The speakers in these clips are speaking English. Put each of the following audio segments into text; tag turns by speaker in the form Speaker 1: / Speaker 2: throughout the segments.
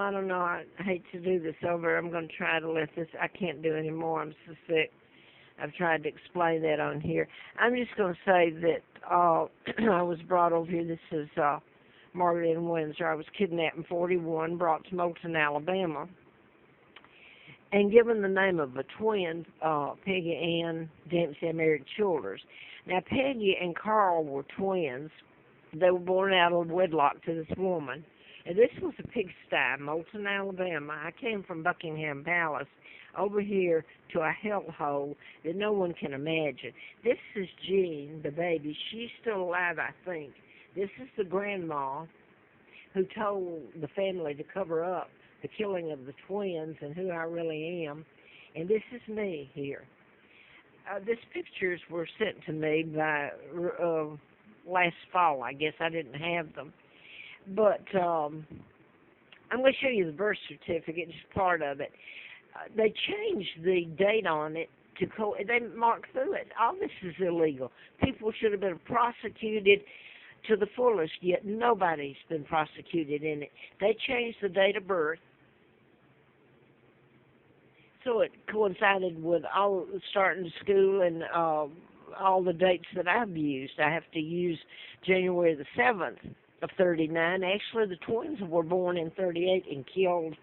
Speaker 1: I don't know. I hate to do this over. I'm going to try to let this. I can't do anymore. I'm so sick. I've tried to explain that on here. I'm just going to say that I was brought over here. This is Margaret and Windsor. I was kidnapped in 41, brought to Moulton, Alabama, and given the name of a twin, Peggy Ann Dempsey. I married Childers. Now, Peggy and Carl were twins. They were born out of wedlock to this woman. And this was a pigsty, Moulton, Alabama. I came from Buckingham Palace over here to a hellhole that no one can imagine. This is Jean, the baby. She's still alive, I think. This is the grandma who told the family to cover up the killing of the twins and who I really am. And this is me here. These pictures were sent to me by last fall. I guess I didn't have them. But I'm going to show you the birth certificate, just part of it. They changed the date on it to they marked through it. All this is illegal. People should have been prosecuted to the fullest, yet nobody's been prosecuted in it. They changed the date of birth so it coincided with all starting school and all the dates that I've used. I have to use January the 7th of 39. Actually, the twins were born in 38 and killed.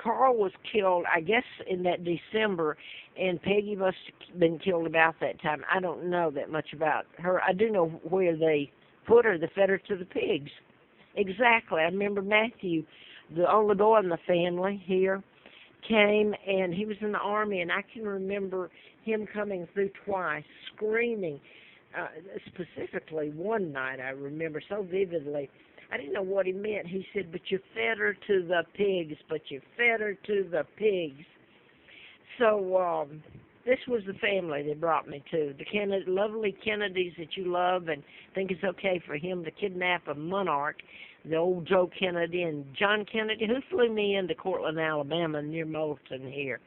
Speaker 1: Carl was killed, I guess, in that December, and Peggy must have been killed about that time. I don't know that much about her. I do know where they put her. They fed her to the pigs. Exactly. I remember Matthew, the only boy in the family here, came, and he was in the army, and I can remember him coming through twice, screaming. Specifically one night, I remember so vividly. I didn't know what he meant. He said, but you fed her to the pigs, but you fed her to the pigs. So this was the family they brought me to, the lovely Kennedys that you love and think it's okay for him to kidnap a monarch, the old Joe Kennedy and John Kennedy, who flew me into Cortland, Alabama, near Moulton here,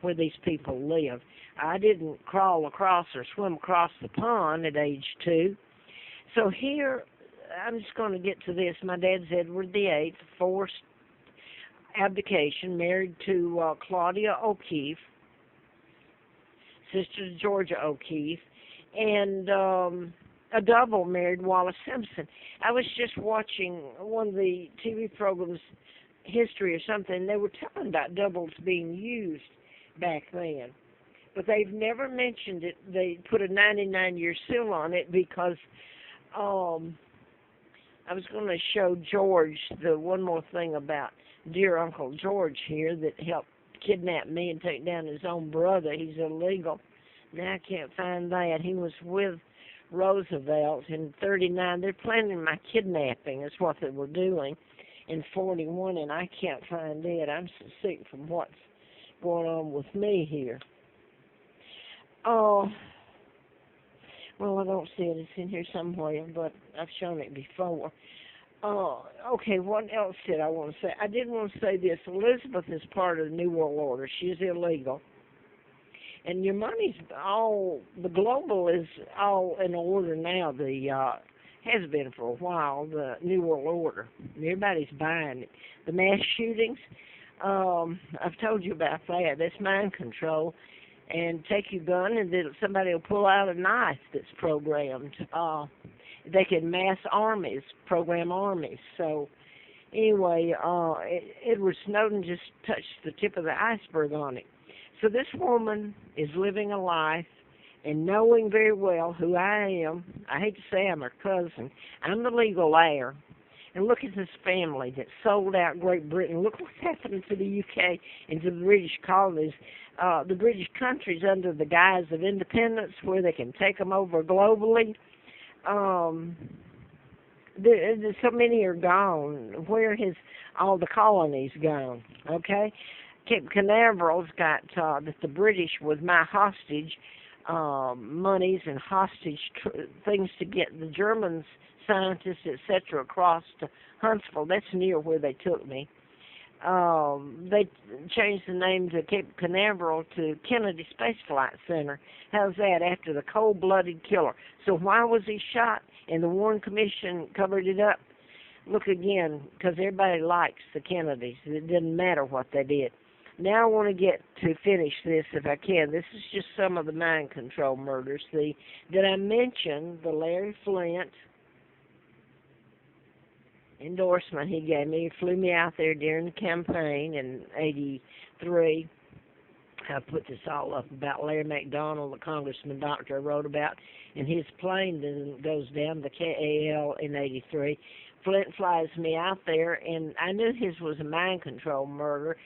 Speaker 1: where these people live. I didn't crawl across or swim across the pond at age 2. So here, I'm just going to get to this. My dad's Edward VIII, forced abdication, married to Claudia O'Keefe, sister to Georgia O'Keefe, and a double married Wallace Simpson. I was just watching one of the TV programs, History or something. They were telling about doubles being used back then. But they've never mentioned it. They put a 99-year seal on it because I was going to show George the one more thing about dear Uncle George here that helped kidnap me and take down his own brother. He's illegal. Now I can't find that. He was with Roosevelt in 39. They're planning my kidnapping is what they were doing in 41, and I can't find it. I'm so sick from what's going on with me here. Oh, well, I don't see it. It's in here somewhere, but I've shown it before. Okay, what else did I want to say? I did want to say this. Elizabeth is part of the New World Order. She's illegal. And your money's all, the global is all in order now. Has been for a while, the New World Order. Everybody's buying it. The mass shootings, I've told you about that. That's mind control. And take your gun, and then somebody will pull out a knife that's programmed. They can mass armies, program armies. So, anyway, Edward Snowden just touched the tip of the iceberg on it. So this woman is living a life and knowing very well who I am. I hate to say I'm her cousin. I'm the legal heir. And look at this family that sold out Great Britain. Look what's happening to the UK and to the British colonies, the British countries under the guise of independence where they can take them over globally. So many are gone. Where has all the colonies gone? Okay? Cape Canaveral's got that the British with my hostage monies and hostage things to get the Germans, scientists, etc., across to Huntsville. That's near where they took me. They changed the name to Cape Canaveral to Kennedy Space Flight Center. How's that? After the cold-blooded killer. So why was he shot? And the Warren Commission covered it up. look again, because everybody likes the Kennedys. It didn't matter what they did. Now I want to get to finish this if I can. This is just some of the mind control murders. Did I mention the Larry Flint endorsement he gave me? He flew me out there during the campaign in '83. I put this all up about Larry McDonald, the congressman doctor I wrote about, and his plane goes down the KAL in '83. Flint flies me out there, and I knew his was a mind control murder,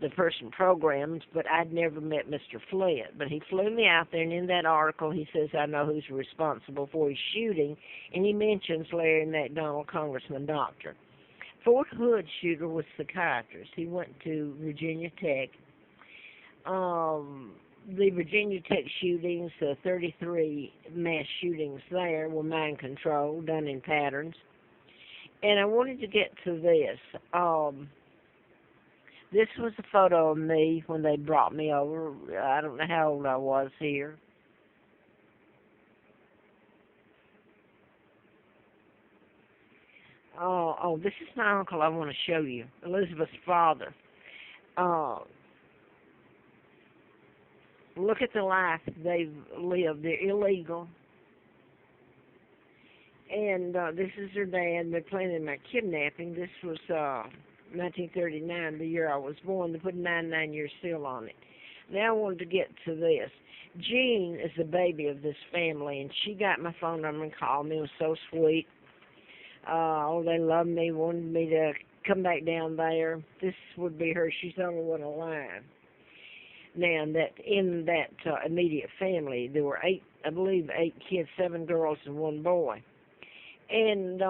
Speaker 1: the person programmed, but I'd never met Mr. Flint. But he flew me out there, and in that article he says I know who's responsible for his shooting, and he mentions Larry McDonald, congressman doctor. Fort Hood shooter was psychiatrist. He went to Virginia Tech. The Virginia Tech shootings, 33 mass shootings there, were mind control, done in patterns. And I wanted to get to this. This was a photo of me when they brought me over. I don't know how old I was here. This is my uncle I want to show you, Elizabeth's father. Look at the life they've lived. They're illegal. And this is their dad. They're planning my kidnapping. This was 1939, the year I was born. They put a 99-year seal on it. Now I wanted to get to this. Jean is the baby of this family, and she got my phone number and called me. It was so sweet. They loved me, wanted me to come back down there. This would be her. She's the only one alive. Now, in that immediate family, there were eight kids, 7 girls and 1 boy. And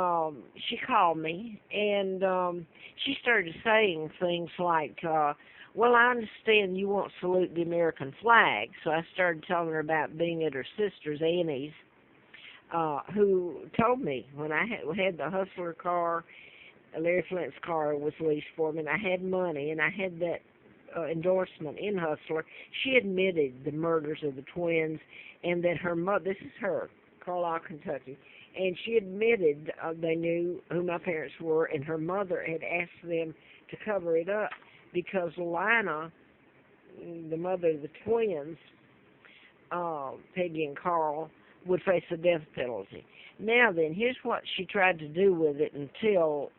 Speaker 1: she called me, and she started saying things like, well, I understand you won't salute the American flag. So I started telling her about being at her sister's, Annie's, who told me when I had the Hustler car, Larry Flint's car was leased for me, and I had money, and I had that endorsement in Hustler. She admitted the murders of the twins, and that her mother, this is her, Carlisle, Kentucky, and she admitted they knew who my parents were, and her mother had asked them to cover it up because Lina, the mother of the twins, Peggy and Carl, would face the death penalty. Now then, here's what she tried to do with it until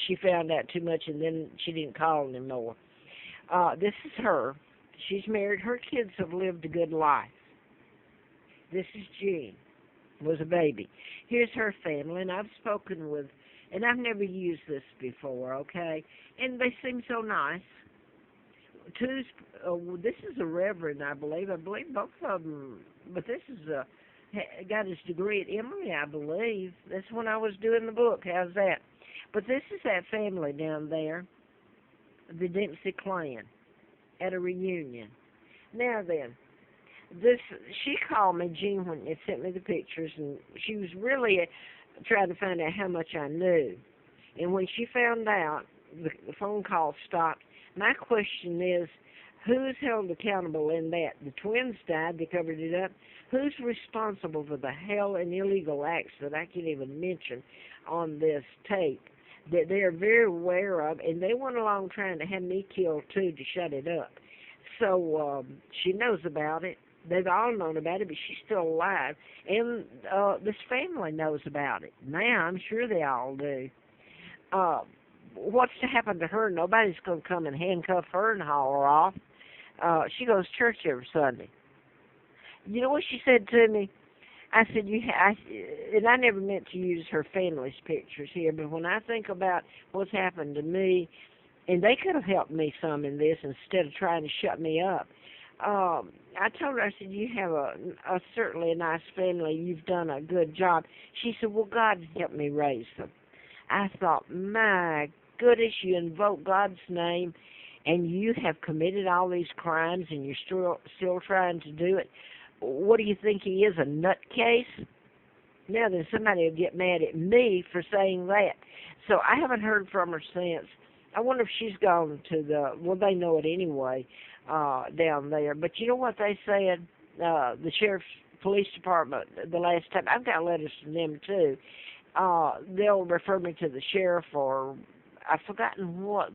Speaker 1: she found out too much, and then she didn't call anymore. This is her. She's married. Her kids have lived a good life. This is Jean, was a baby. Here's her family, and I've spoken with, and I've never used this before, okay? And they seem so nice. This is a reverend, I believe. I believe both of them, but this is got his degree at Emory, I believe. That's when I was doing the book. How's that? But this is that family down there, the Dempsey clan, at a reunion. Now then, she called me, Jean, when it sent me the pictures, and she was really trying to find out how much I knew. And when she found out, the phone call stopped. My question is, who's held accountable in that? The twins died, they covered it up. Who's responsible for the hell and illegal acts that I can't even mention on this tape that they're very aware of, and they went along trying to have me killed too to shut it up. So she knows about it. They've all known about it, but she's still alive. And this family knows about it. Now, I'm sure they all do. What's to happen to her? Nobody's going to come and handcuff her and haul her off. She goes to church every Sunday. You know what she said to me? I said, and I never meant to use her family's pictures here, but when I think about what's happened to me, and they could have helped me some in this instead of trying to shut me up. I told her, I said, you have certainly a nice family. You've done a good job. She said, well, God helped me raise them. I thought, my goodness, you invoke God's name, and you have committed all these crimes, and you're still trying to do it. What do you think he is, a nutcase? Now then, somebody will get mad at me for saying that. So I haven't heard from her since. I wonder if she's gone to they know it anyway, down there. But you know what they said? The sheriff's police department, the last time, I've got letters from them too. they'll refer me to the sheriff, or I've forgotten what